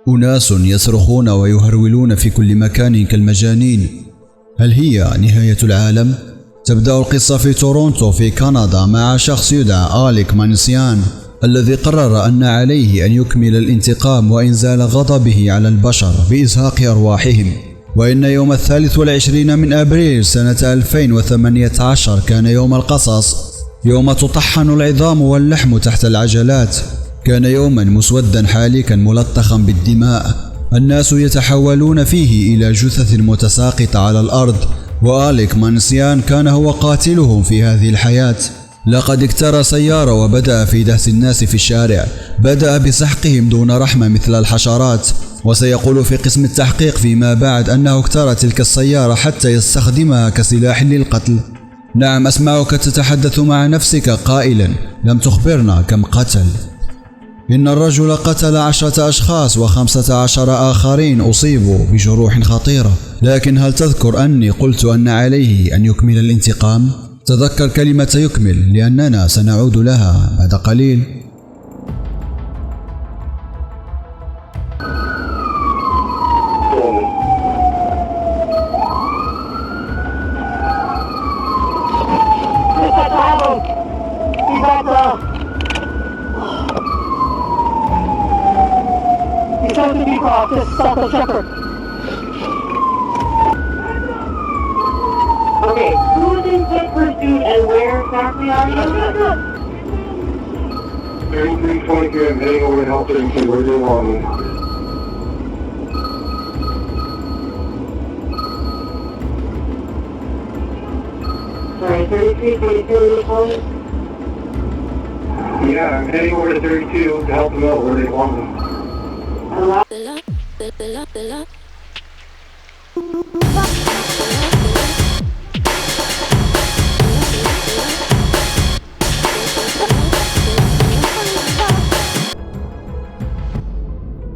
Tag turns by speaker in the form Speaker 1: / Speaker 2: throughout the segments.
Speaker 1: أناس يصرخون ويهرولون في كل مكان كالمجانين. هل هي نهاية العالم؟ تبدأ القصة في تورونتو في كندا مع شخص يدعى آليك مانسيان الذي قرر أن عليه أن يكمل الانتقام وإنزال غضبه على البشر بإزهاق أرواحهم. وإن يوم 23 من أبريل سنة 2018 كان يوم القصص، يوم تطحن العظام واللحم تحت العجلات. كان يوما مسودا حالكا ملطخا بالدماء، الناس يتحولون فيه إلى جثث متساقطة على الأرض، وآليك مانسيان كان هو قاتلهم في هذه الحياة. لقد اكترى سيارة وبدأ في دهس الناس في الشارع، بدأ بسحقهم دون رحمة مثل الحشرات، وسيقول في قسم التحقيق فيما بعد أنه اكترى تلك السيارة حتى يستخدمها كسلاح للقتل. نعم، أسمعك تتحدث مع نفسك قائلا: لم تخبرنا كم قتل. إن الرجل قتل 10 أشخاص و15 آخرين أصيبوا بجروح خطيرة. لكن هل تذكر أني قلت أن عليه أن يكمل الانتقام؟ تذكر كلمة يكمل، لأننا سنعود لها بعد قليل.
Speaker 2: Okay, who's in foot pursuit and where exactly are you?
Speaker 3: 3322, I'm heading over to help them see where they want me.
Speaker 2: Sorry, 3322 is home?
Speaker 3: Yeah, I'm heading over to 32 to help them out where they want me.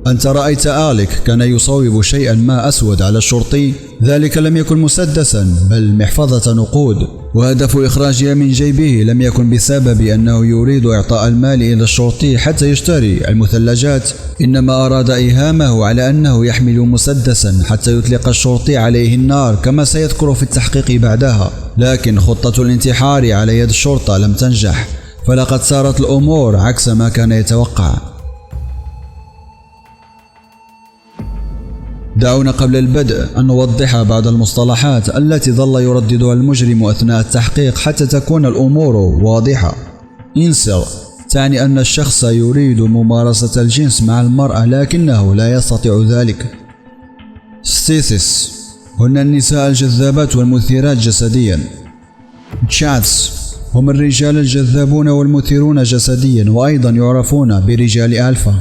Speaker 1: أنت رأيت آليك كان يصوب شيئا ما أسود على الشرطي. ذلك لم يكن مسدسا بل محفظة نقود، وهدف إخراجها من جيبه لم يكن بسبب أنه يريد إعطاء المال إلى الشرطي حتى يشتري المثلجات، إنما أراد إيهامه على أنه يحمل مسدسا حتى يطلق الشرطي عليه النار كما سيذكر في التحقيق بعدها. لكن خطة الانتحار على يد الشرطة لم تنجح، فلقد سارت الأمور عكس ما كان يتوقع. دعونا قبل البدء أن نوضح بعض المصطلحات التي ظل يرددها المجرم أثناء التحقيق حتى تكون الأمور واضحة. إنسل تعني أن الشخص يريد ممارسة الجنس مع المرأة لكنه لا يستطيع ذلك. ستيسيس هن النساء الجذابات والمثيرات جسديا. تشاتس هم الرجال الجذابون والمثيرون جسديا وأيضا يعرفون برجال ألفا.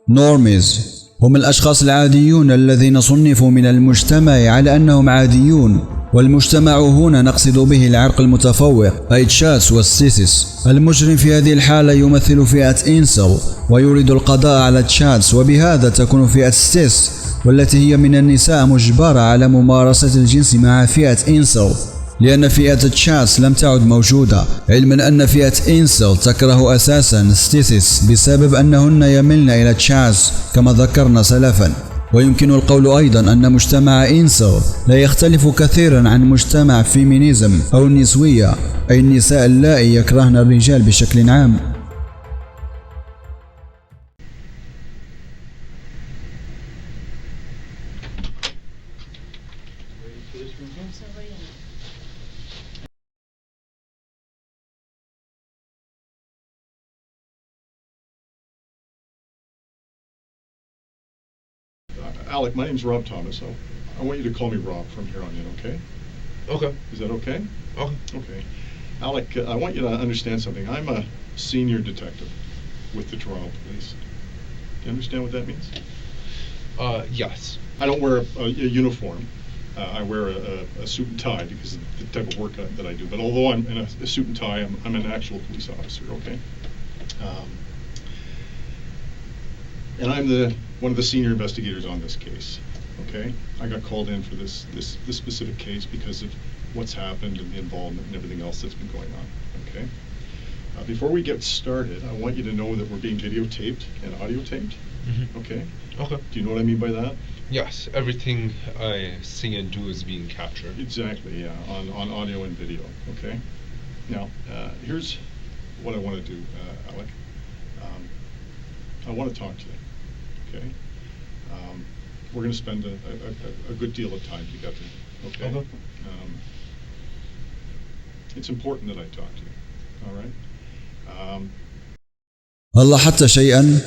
Speaker 1: نورميز هم الأشخاص العاديون الذين صنفوا من المجتمع على أنهم عاديون، والمجتمع هنا نقصد به العرق المتفوق أي تشاتس والستيسيس. المجرم في هذه الحالة يمثل فئة إنسل ويريد القضاء على تشاتس، وبهذا تكون فئة ستيس والتي هي من النساء مجبرة على ممارسة الجنس مع فئة إنسل، لأن فئة تشاتس لم تعد موجودة، علما أن فئة إنسل تكره أساسا ستيسيس بسبب أنهن يملن إلى تشاتس كما ذكرنا سلفا. ويمكن القول أيضا أن مجتمع إنسل لا يختلف كثيرا عن مجتمع فيمينيزم أو النسوية، أي النساء اللائي يكرهن الرجال بشكل عام.
Speaker 4: Alec, my name's Rob Thomas. I want you to call me Rob from here on in, okay?
Speaker 5: Okay.
Speaker 4: Is that okay?
Speaker 5: Okay.
Speaker 4: Okay. Alec, I want you to understand something. I'm a senior detective with the Toronto Police. Do you understand what that means?
Speaker 5: Yes.
Speaker 4: I don't wear a uniform. I wear a suit and tie because of the type of work that I do. But although I'm in a suit and tie, I'm an actual police officer, okay? And I'm one of the senior investigators on this case, okay? I got called in for this specific case because of what's happened and the involvement and everything else that's been going on, okay? Before we get started, I want you to know that we're being videotaped and audio taped, okay?
Speaker 5: Okay.
Speaker 4: Do you know what I mean by that?
Speaker 5: Yes, everything I say and do is being captured.
Speaker 4: Exactly, yeah, on audio and video, okay? Now, here's what I want to do, Alec. I want to talk to you, okay? We're going to spend a good deal of time together, okay?
Speaker 5: Okay.
Speaker 4: It's important that I talk to you, all right?
Speaker 1: هل لاحظت شيئا؟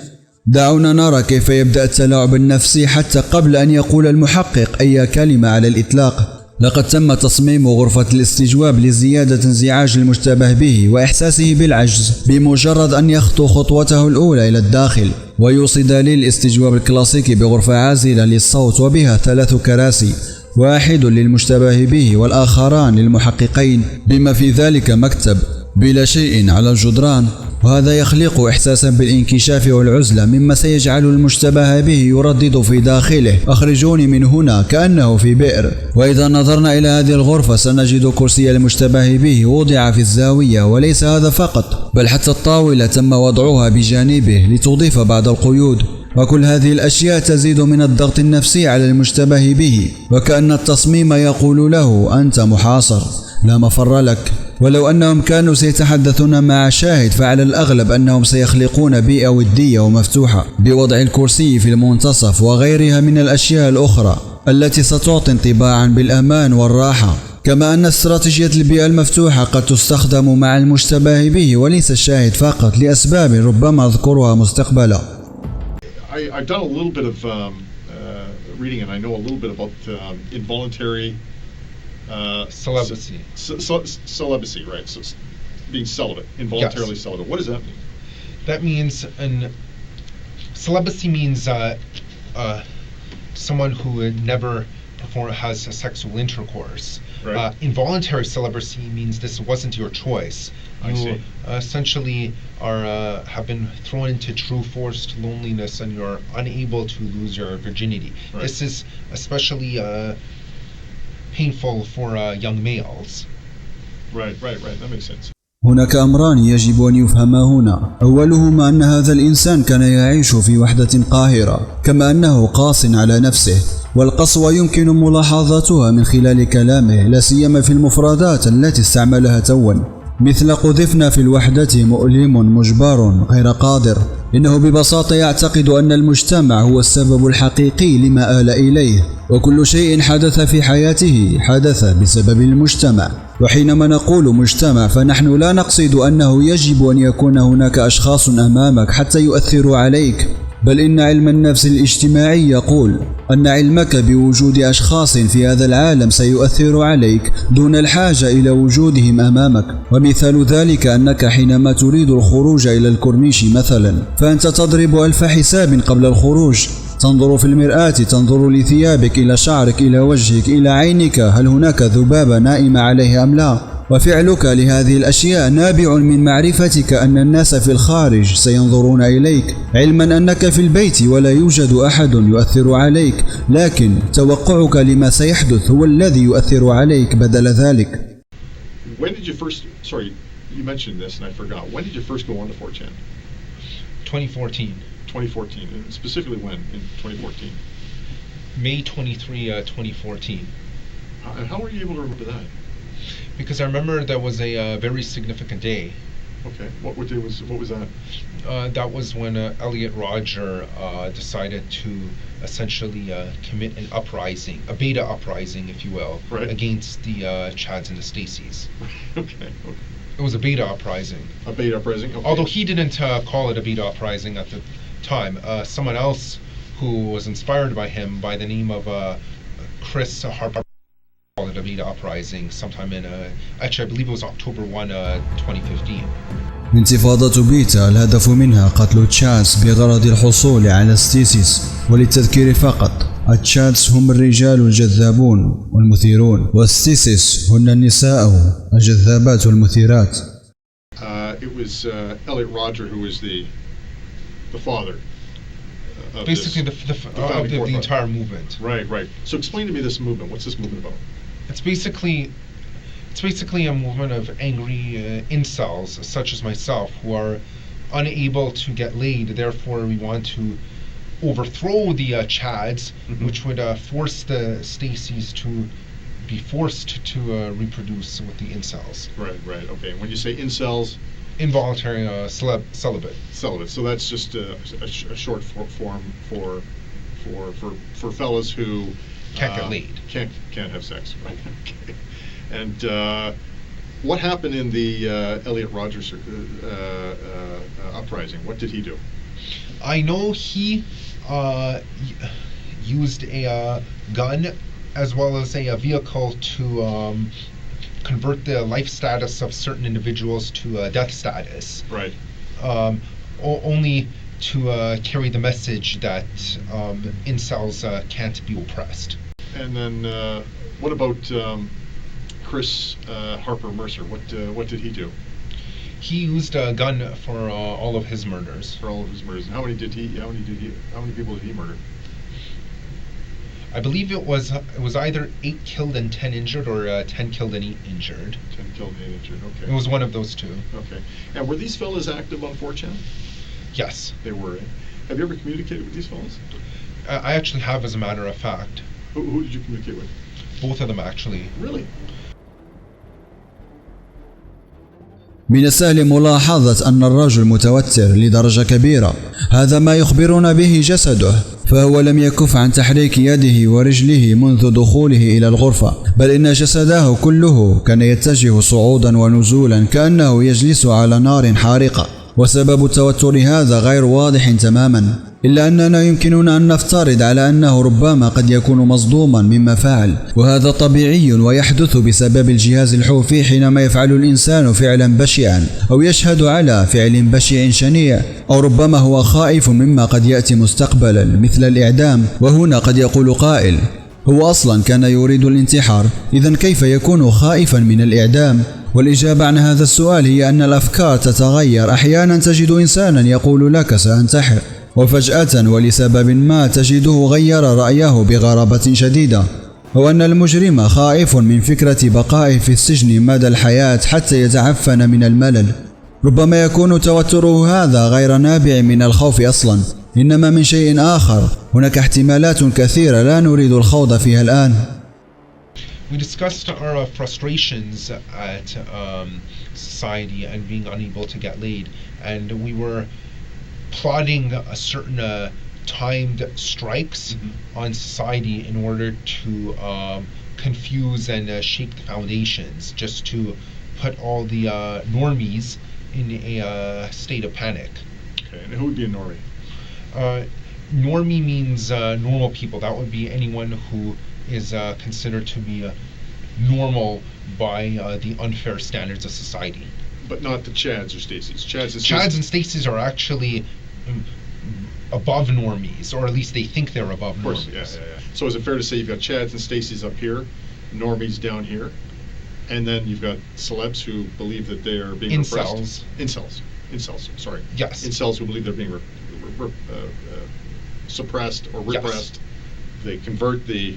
Speaker 1: دعونا نرى كيف يبدأ التلاعب النفسي حتى قبل أن يقول المحقق أي كلمة على الإطلاق. لقد تم تصميم غرفة الاستجواب لزيادة انزعاج المشتبه به وإحساسه بالعجز بمجرد أن يخطو خطوته الأولى إلى الداخل، ويوصي دليل الاستجواب الكلاسيكي بغرفة عازلة للصوت وبها 3 كراسي، واحد للمشتبه به والآخران للمحققين، بما في ذلك مكتب بلا شيء على الجدران، وهذا يخلق إحساسا بالانكشاف والعزلة مما سيجعل المشتبه به يردد في داخله أخرجوني من هنا كأنه في بئر. وإذا نظرنا إلى هذه الغرفة سنجد كرسي المشتبه به وضع في الزاوية، وليس هذا فقط بل حتى الطاولة تم وضعها بجانبه لتضيف بعض القيود، وكل هذه الأشياء تزيد من الضغط النفسي على المشتبه به، وكأن التصميم يقول له أنت محاصر لا مفر لك. ولو أنهم كانوا سيتحدثون مع شاهد فعلى الأغلب أنهم سيخلقون بيئة ودية ومفتوحة بوضع الكرسي في المنتصف وغيرها من الأشياء الأخرى التي ستعطي انطباعا بالأمان والراحة. كما أن استراتيجية البيئة المفتوحة قد تستخدم مع المشتبه به وليس الشاهد فقط لأسباب ربما أذكرها مستقبلا.
Speaker 4: I've done a little bit of reading, and I know a little bit about involuntary
Speaker 5: Celibacy.
Speaker 4: Celibacy, right? So being celibate, involuntarily
Speaker 5: Yes.
Speaker 4: celibate. What does that mean?
Speaker 5: That means celibacy means someone who never has sexual intercourse.
Speaker 4: Right.
Speaker 5: Involuntary celibacy means this wasn't your choice.
Speaker 4: I
Speaker 5: You
Speaker 4: see.
Speaker 5: essentially have been thrown into true forced loneliness and you're unable to lose your virginity.
Speaker 4: Right.
Speaker 5: This is especially painful for young males.
Speaker 4: Right. That makes sense.
Speaker 1: هناك أمران يجب أن يفهما هنا. أولهما أن هذا الإنسان كان يعيش في وحدة قاهرة، كما أنه قاص على نفسه، والقسوة يمكن ملاحظتها من خلال كلامه، لا سيما في المفردات التي استعملها توا، مثل قذفنا في الوحدة مؤلم مجبر غير قادر. إنه ببساطة يعتقد أن المجتمع هو السبب الحقيقي لما آل إليه، وكل شيء حدث في حياته حدث بسبب المجتمع. وحينما نقول مجتمع فنحن لا نقصد أنه يجب أن يكون هناك أشخاص أمامك حتى يؤثروا عليك، بل إن علم النفس الاجتماعي يقول أن علمك بوجود أشخاص في هذا العالم سيؤثر عليك دون الحاجة إلى وجودهم أمامك. ومثال ذلك أنك حينما تريد الخروج إلى الكورنيش مثلا، فأنت تضرب 1000 حساب قبل الخروج، تنظر في المرآة، تنظر لثيابك، إلى شعرك، إلى وجهك، إلى عينك، هل هناك ذبابة نائمة عليه أم لا؟ وفعلك لهذه الأشياء نابع من معرفتك أن الناس في الخارج سينظرون إليك، علما أنك في البيت ولا يوجد أحد يؤثر عليك، لكن توقعك لما سيحدث هو الذي يؤثر عليك بدل ذلك.
Speaker 4: When did you first? Sorry, you mentioned this and I forgot. When did you first go on to 4chan?
Speaker 5: 2014.
Speaker 4: 2014, and specifically when in 2014?
Speaker 5: May 23, 2014.
Speaker 4: How were you able to remember that?
Speaker 5: Because I remember that was a very significant day.
Speaker 4: Okay, what was that?
Speaker 5: That was when Elliot Rodger decided to essentially commit an uprising, a beta uprising, if you will,
Speaker 4: Right.
Speaker 5: against the Chads and the Stacys.
Speaker 4: Okay.
Speaker 5: It was a beta uprising.
Speaker 4: A beta uprising? Okay.
Speaker 5: Although he didn't call it a beta uprising at the time. Someone else who was inspired by him by the name of Chris Harper, called it a Beta Uprising sometime in actually I believe it was October 1, 2015.
Speaker 1: انتفاضة بيتا الهدف منها قتل تشادز بغرض الحصول على ستيسيس. وللتذكير فقط، التشادز هم الرجال الجذابون والمثيرون، والستيسيس هن النساء الجذابات والمثيرات.
Speaker 4: It was Elliot Rodger who was the father of
Speaker 5: Basically
Speaker 4: this,
Speaker 5: the entire movement.
Speaker 4: Right. So explain to me this movement. What's this movement about?
Speaker 5: It's basically a movement of angry incels such as myself who are unable to get laid. Therefore, we want to overthrow the Chads, which would force the Stacys to be forced to reproduce with the incels.
Speaker 4: Right. Okay. When you say incels,
Speaker 5: involuntary celibate.
Speaker 4: So that's just a short form for fellas who
Speaker 5: can't get laid.
Speaker 4: Can't have sex. Right. Okay. And what happened in the Elliot Rodgers uprising? What did he do?
Speaker 5: I know he used a gun as well as a vehicle to convert the life status of certain individuals to death status.
Speaker 4: Right.
Speaker 5: Only to carry the message that incels can't be oppressed.
Speaker 4: And then what about Chris Harper Mercer? What did he do?
Speaker 5: He used a gun for all of his murders.
Speaker 4: For all of his murders. How many people did he murder?
Speaker 5: I believe it was either 8 killed and 10 injured, or 10 killed and 8 injured.
Speaker 4: 10 killed and 8 injured. Okay.
Speaker 5: It was one of those two.
Speaker 4: Okay. And were these fellas active on 4chan?
Speaker 5: Yes.
Speaker 4: They were. Eh? Have you ever communicated with these fellas?
Speaker 5: I actually have, as a matter of fact.
Speaker 4: Who did you communicate with?
Speaker 5: Both of them, actually.
Speaker 4: Really?
Speaker 1: من السهل ملاحظة أن الرجل متوتر لدرجة كبيرة. هذا ما يخبرنا به جسده، فهو لم يكف عن تحريك يده ورجله منذ دخوله إلى الغرفة، بل إن جسده كله كان يتجه صعودا ونزولا كأنه يجلس على نار حارقة. وسبب التوتر هذا غير واضح تماما، إلا أننا يمكننا أن نفترض على أنه ربما قد يكون مصدوما مما فعل، وهذا طبيعي ويحدث بسبب الجهاز الحوفي حينما يفعل الإنسان فعلا بشعا أو يشهد على فعل بشع شنيع، أو ربما هو خائف مما قد يأتي مستقبلا مثل الإعدام. وهنا قد يقول قائل: هو أصلا كان يريد الانتحار، إذن كيف يكون خائفا من الإعدام؟ والإجابة عن هذا السؤال هي أن الأفكار تتغير. أحيانا تجد إنسانا يقول لك سأنتحر، وفجأة ولسبب ما تجده غير رأيه بغرابة شديدة، هو أن المجرم خائف من فكرة بقائه في السجن مدى الحياة حتى يتعفن من الملل. ربما يكون توتره هذا غير نابع من الخوف أصلا، إنما من شيء آخر. هناك احتمالات كثيرة لا نريد الخوض فيها الآن.
Speaker 5: We discussed our frustrations at society and being unable to get laid, and we were plotting a certain timed strikes on society in order to confuse and shake the foundations, just to put all the normies in a state of panic.
Speaker 4: Okay, and who would be a normie?
Speaker 5: Normie means normal people. That would be anyone who is considered to be normal by the unfair standards of society.
Speaker 4: But not the Chads or Stacys.
Speaker 5: Chads and Stacys are actually above normies, or at least they think they're above normies.
Speaker 4: Of course, yeah. So is it fair to say you've got Chads and Stacys up here, normies down here, and then you've got celebs who believe that they are being repressed? Incels, sorry.
Speaker 5: Yes.
Speaker 4: Incels who believe they're being suppressed or repressed. Yes. They convert the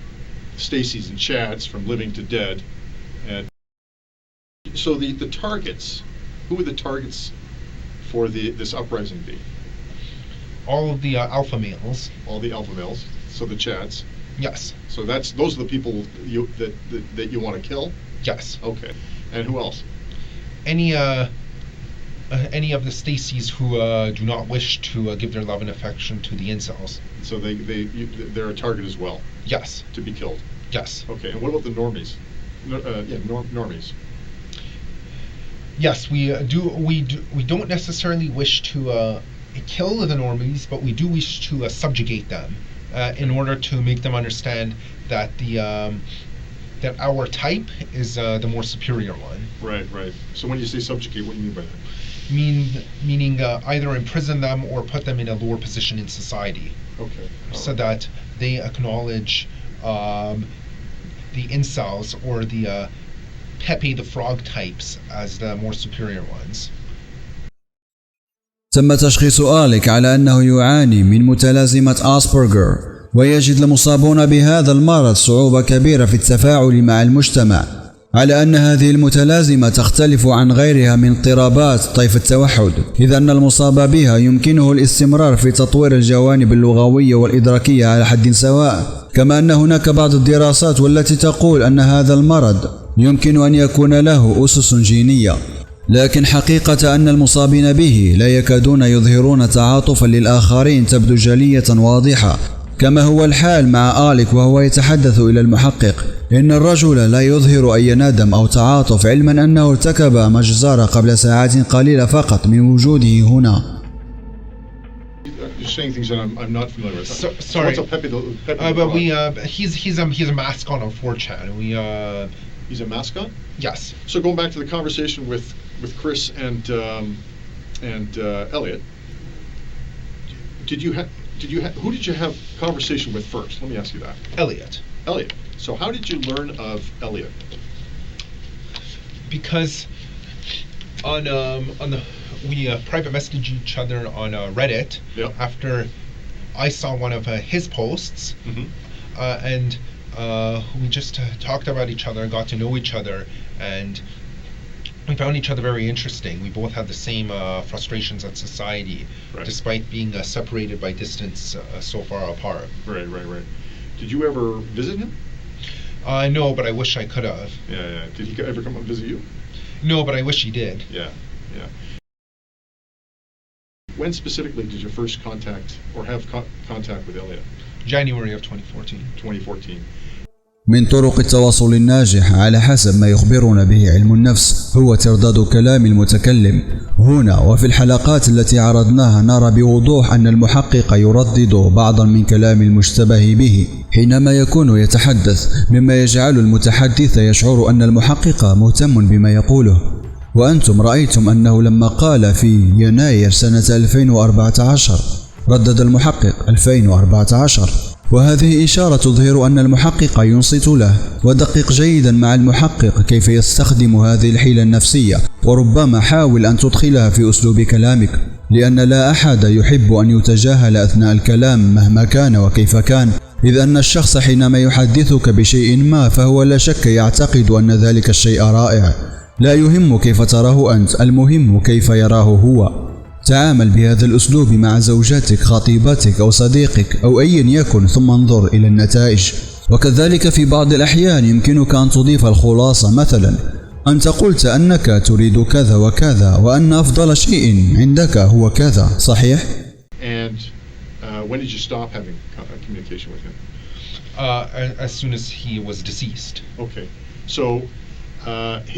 Speaker 4: Stacys and Chads from living to dead. And so the targets, who would the targets for this uprising be?
Speaker 5: All of the alpha males.
Speaker 4: All the alpha males. So the Chads.
Speaker 5: Yes.
Speaker 4: So those are the people that you want to kill?
Speaker 5: Yes.
Speaker 4: Okay. And who else?
Speaker 5: Any of the Stacys who do not wish to give their love and affection to the incels.
Speaker 4: So they're a target as well?
Speaker 5: Yes.
Speaker 4: To be killed?
Speaker 5: Yes.
Speaker 4: Okay, and what about the normies? Normies.
Speaker 5: Yes, we don't necessarily wish to kill the normies, but we do wish to subjugate them in order to make them understand that that our type is the more superior one.
Speaker 4: Right, right. So when you say subjugate, what do you mean by that?
Speaker 5: Meaning either imprison them or put them in a lower position in society,
Speaker 4: Okay.
Speaker 5: so that they acknowledge the incels or the Pepe the Frog types as the more superior ones.
Speaker 1: تم تشخيص آليك على أنه يعاني من متلازمة أسبرغر، ويجد المصابون بهذا المرض صعوبة كبيرة في التفاعل مع المجتمع، على أن هذه المتلازمة تختلف عن غيرها من اضطرابات طيف التوحد، إذ أن المصاب بها يمكنه الاستمرار في تطوير الجوانب اللغوية والإدراكية على حد سواء، كما أن هناك بعض الدراسات والتي تقول أن هذا المرض يمكن أن يكون له أسس جينية، لكن حقيقة أن المصابين به لا يكادون يظهرون تعاطفا للآخرين تبدو جلية واضحة، كما هو الحال مع آليك وهو يتحدث إلى المحقق. إن الرجل لا يظهر أي ندم أو تعاطف، علما أنه ارتكب مجزرة قبل ساعات قليلة فقط من وجوده هنا.
Speaker 4: You're saying things that I'm not familiar with.
Speaker 5: Sorry.
Speaker 4: What's a Pepe the
Speaker 5: But
Speaker 4: Frog?
Speaker 5: he's a mascot on 4chan.
Speaker 4: He's a mascot?
Speaker 5: Yes.
Speaker 4: So going back to the conversation with Chris and Elliot, who did you have conversation with first? Let me ask you that.
Speaker 5: Elliot.
Speaker 4: Elliot. So how did you learn of Elliot?
Speaker 5: Because we private messaged each other on Reddit.
Speaker 4: Yep.
Speaker 5: After I saw one of his posts,
Speaker 4: Mm-hmm.
Speaker 5: and we just talked about each other, got to know each other, and we found each other very interesting. We both had the same frustrations at society,
Speaker 4: Right.
Speaker 5: despite being separated by distance so far apart.
Speaker 4: Right. Did you ever visit him?
Speaker 5: No, but I wish I could have.
Speaker 4: Yeah. Did he ever come and visit you?
Speaker 5: No, but I wish he did.
Speaker 4: Yeah. When specifically did you first contact or have contact with Elliot?
Speaker 5: January of 2014.
Speaker 4: 2014.
Speaker 1: من طرق التواصل الناجح على حسب ما يخبرنا به علم النفس هو ترداد كلام المتكلم. هنا وفي الحلقات التي عرضناها نرى بوضوح أن المحقق يردد بعضا من كلام المشتبه به حينما يكون يتحدث، مما يجعل المتحدث يشعر أن المحقق مهتم بما يقوله. وأنتم رأيتم أنه لما قال في يناير سنة 2014 ردد المحقق 2014، وهذه إشارة تظهر أن المحقق ينصت له. ودقق جيدا مع المحقق كيف يستخدم هذه الحيلة النفسية، وربما حاول أن تدخلها في أسلوب كلامك، لأن لا أحد يحب أن يتجاهل أثناء الكلام مهما كان وكيف كان، إذ أن الشخص حينما يحدثك بشيء ما فهو لا شك يعتقد أن ذلك الشيء رائع. لا يهم كيف تراه أنت، المهم كيف يراه هو. تعامل بهذا الأسلوب مع زوجتك، خطيبتك أو صديقك أو أيا يكن، ثم انظر إلى النتائج. وكذلك في بعض الأحيان يمكنك أن تضيف الخلاصة، مثلا أنت قلت أنك تريد كذا وكذا وأن أفضل شيء عندك هو كذا، صحيح؟
Speaker 4: And when did you stop having communication with him?
Speaker 5: As soon as he was deceased.
Speaker 4: Okay. So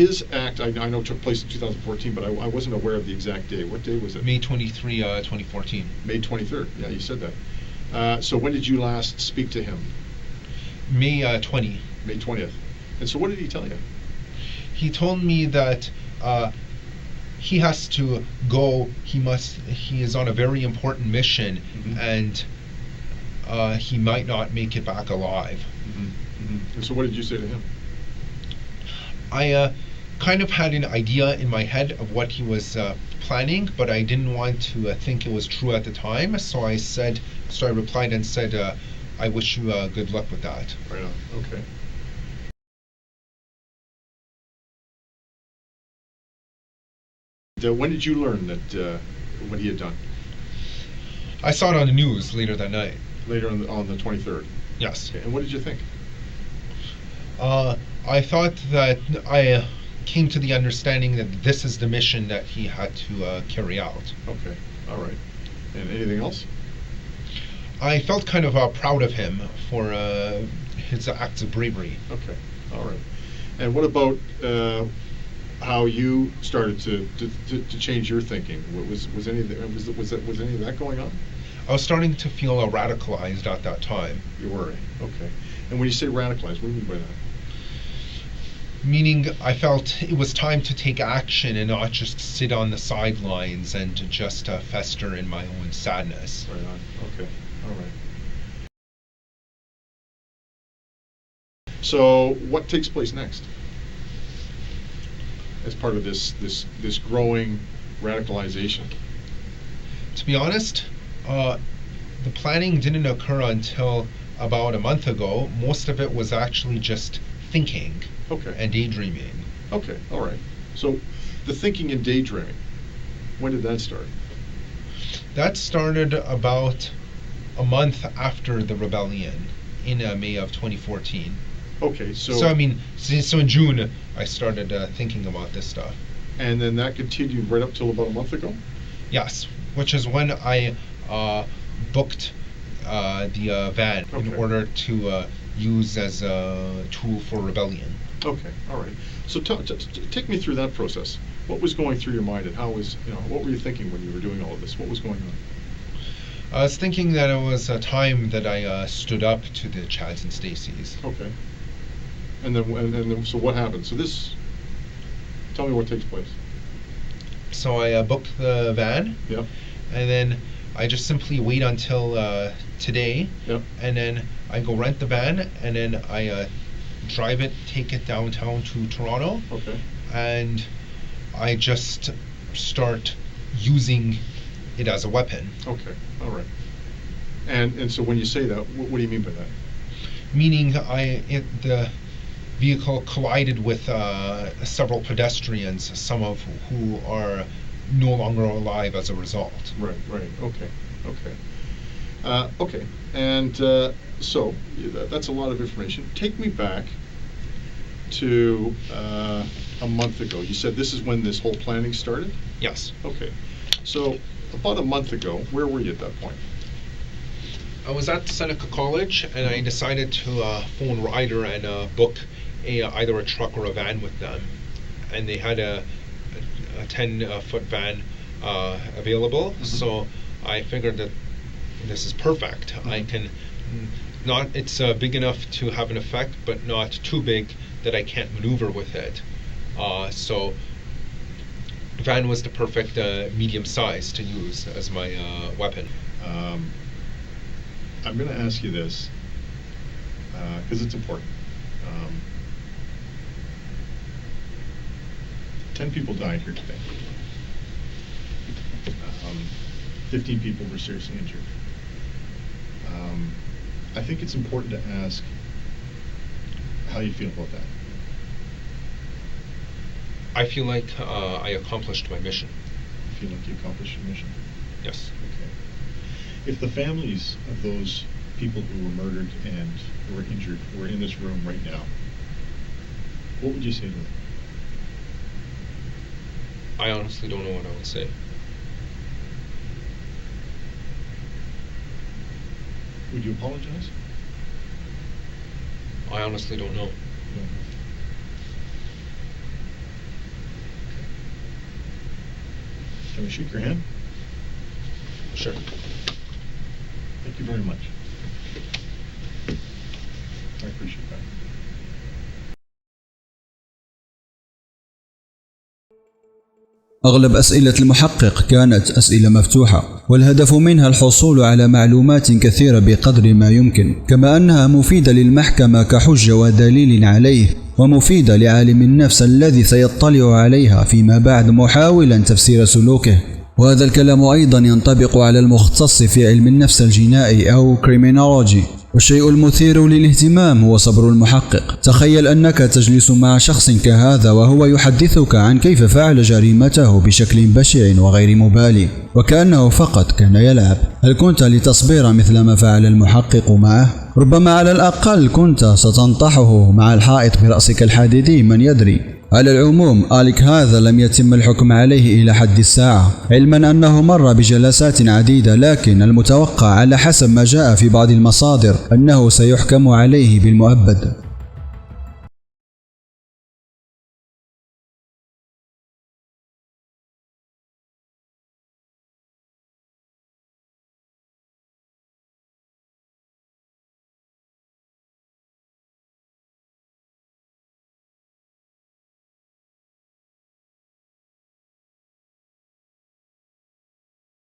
Speaker 4: his act, I know took place in 2014, but I wasn't aware of the exact day. What day was it?
Speaker 5: May 23, 2014.
Speaker 4: May 23rd. Yeah, you said that. So when did you last speak to him?
Speaker 5: May 20.
Speaker 4: May 20th. And so what did he tell you?
Speaker 5: He told me that he has to go. He is on a very important mission,
Speaker 4: Mm-hmm.
Speaker 5: and he might not make it back alive.
Speaker 4: And so what did you say to him?
Speaker 5: I kind of had an idea in my head of what he was planning, but I didn't want to think it was true at the time. So I replied and said, I wish you good luck with that.
Speaker 4: Right on. Okay. When did you learn that what he had done?
Speaker 5: I saw it on the news later that night.
Speaker 4: Later on the 23rd.
Speaker 5: Yes.
Speaker 4: Okay. And what did you think?
Speaker 5: I thought that I came to the understanding that this is the mission that he had to carry out.
Speaker 4: Okay. All right. And anything else?
Speaker 5: I felt kind of proud of him for his acts of bravery.
Speaker 4: Okay. All right. And what about how you started to change your thinking? Was any of that going on?
Speaker 5: I was starting to feel radicalized at that time.
Speaker 4: You were, okay. And when you say radicalized, what do you mean by that?
Speaker 5: Meaning I felt it was time to take action and not just sit on the sidelines and to just fester in my own sadness.
Speaker 4: Right on. Okay. All right. So what takes place next? As part of this growing radicalization?
Speaker 5: To be honest, the planning didn't occur until about a month ago. Most of it was actually just thinking.
Speaker 4: Okay.
Speaker 5: And daydreaming.
Speaker 4: Okay, all right. So the thinking and daydreaming, when did that start?
Speaker 5: That started about a month after the rebellion in May of 2014.
Speaker 4: Okay, so
Speaker 5: So in June I started thinking about this stuff.
Speaker 4: And then that continued right up till about a month ago?
Speaker 5: Yes, which is when I booked the van in order to use as a tool for rebellion.
Speaker 4: Okay, all right. So take me through that process. What was going through your mind, and what were you thinking when you were doing all of this? What was going on?
Speaker 5: I was thinking that it was a time that I stood up to the Chads and Stacys.
Speaker 4: Okay. And then, so what happened? Tell me what takes place.
Speaker 5: So I booked the van.
Speaker 4: Yep.
Speaker 5: And then I just simply wait until today.
Speaker 4: Yep.
Speaker 5: And then I go rent the van, and then I drive it, take it downtown to Toronto.
Speaker 4: Okay.
Speaker 5: And I just start using it as a weapon.
Speaker 4: Okay. All right. And so when you say that, what do you mean by that?
Speaker 5: Meaning the vehicle collided with several pedestrians, some of who are no longer alive as a result.
Speaker 4: Right. Okay. Okay. And so that's a lot of information. Take me back to a month ago. You said this is when this whole planning started?
Speaker 5: Yes.
Speaker 4: Okay. So about a month ago, where were you at that point?
Speaker 5: I was at Seneca College, and I decided to phone Ryder and book either a truck or a van with them. And they had a 10-foot van available, so I figured that this is perfect. I can it's big enough to have an effect, but not too big that I can't maneuver with it. So the van was the perfect medium size to use as my weapon.
Speaker 4: I'm going to ask you this because it's important. 10 people died here today. 15 people were seriously injured. I think it's important to ask how you feel about that.
Speaker 5: I feel like I accomplished my mission.
Speaker 4: You feel like you accomplished your mission?
Speaker 5: Yes.
Speaker 4: Okay. If the families of those people who were murdered and who were injured were in this room right now, what would you say to them?
Speaker 5: I honestly don't know what I would say.
Speaker 4: Would you apologize?
Speaker 5: I honestly don't know.
Speaker 4: No. Can we shake your hand?
Speaker 5: Sure.
Speaker 4: Thank you very much. I appreciate that.
Speaker 1: أغلب أسئلة المحقق كانت أسئلة مفتوحة، والهدف منها الحصول على معلومات كثيرة بقدر ما يمكن، كما أنها مفيدة للمحكمة كحجة ودليل عليه، ومفيدة لعالم النفس الذي سيطلع عليها فيما بعد محاولا تفسير سلوكه. وهذا الكلام أيضا ينطبق على المختص في علم النفس الجنائي أو criminology. والشيء المثير للاهتمام هو صبر المحقق. تخيل أنك تجلس مع شخص كهذا وهو يحدثك عن كيف فعل جريمته بشكل بشع وغير مبالي، وكأنه فقط كان يلعب. هل كنت لتصبر مثل ما فعل المحقق معه؟ ربما على الأقل كنت ستنطحه مع الحائط برأسك الحديدي، من يدري؟ على العموم آليك هذا لم يتم الحكم عليه إلى حد الساعة، علما أنه مر بجلسات عديدة، لكن المتوقع على حسب ما جاء في بعض المصادر أنه سيحكم عليه بالمؤبد.